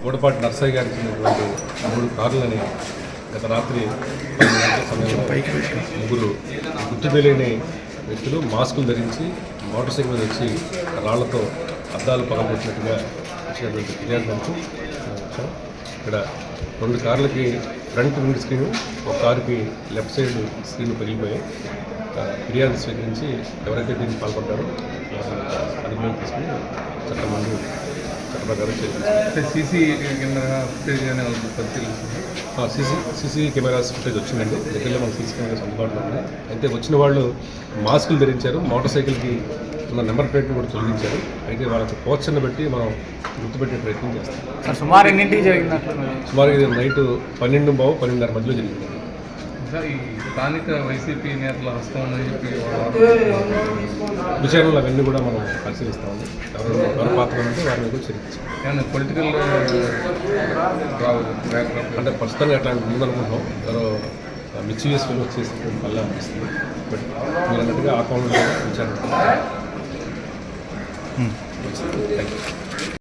గూడపాటి నర్సయ్య గారికి చెందినటువంటి 3 కార్లని గత రాత్రి 12 గంటల సమయంలో ముగ్గురు గుర్తు తెలియని వ్యక్తులు మాస్కులు ధరించి మోటార్ సైకిల్ మీద వచ్చి రాళ్లతో అద్దాలు పగలగొట్టినట్టుగా వచ్చినటువంటి ఫిర్యాదు మేరకు ఇక్కడ 2 కార్లకి ఫ్రంట్ విండ్ స్క్రీన్, ఒక కారుకి లెఫ్ట్ సైడ్ స్క్రీన్ పగిలిపోయాయి. ఫిర్యాదు స్వీకరించి ఎవరైతే దీనికి పాల్పడ్డారో అదుపులోకి తీసుకుని చట్టం ముందు చట్టప్రకారం చేయాలి. సీసీ కెమెరా ఫుటేజ్ పరిశీలిస్తుంది. సీసీ కెమెరాస్ ఫుటేజ్ వచ్చిందండి. దగ్గరలో మనకు సీసీ కెమెరాస్ అందుబాటులో ఉన్నాయి. అయితే వచ్చిన వాళ్ళు మాస్కులు ధరించారు, మోటార్ సైకిల్కి ఉన్న నెంబర్ ప్లేట్ని కూడా తొలగించారు. అయితే వాళ్ళకి పోస్టర్ని బట్టి మనం గుర్తుపెట్టే ప్రయత్నం చేస్తాం. సుమారు ఎన్నింటికి జరిగింది? సుమారు ఇది నైట్ 12:15, 12:30 మధ్యలో జరిగింది. ఈ స్థానిక వైసీపీ నేతల హస్తం ఉందని చెప్పి విచారణలు అవన్నీ కూడా మనం పరిశీలిస్తామండి. ఎవరు పాత్ర ఉంటే వారిని కూడా చర్చించాం. ఏమన్నా పొలిటికల్ అంటే ప్రస్తుతానికి అట్లాంటి ముందనుకుంటున్నాం. ఎవరో మిస్యూస్ ఫెలోస్ చేసినటువంటి వల్ల అనిపిస్తుంది. బట్ మీరు అన్నట్టుగా ఆ కౌంట్లో విచారణ. Thank you.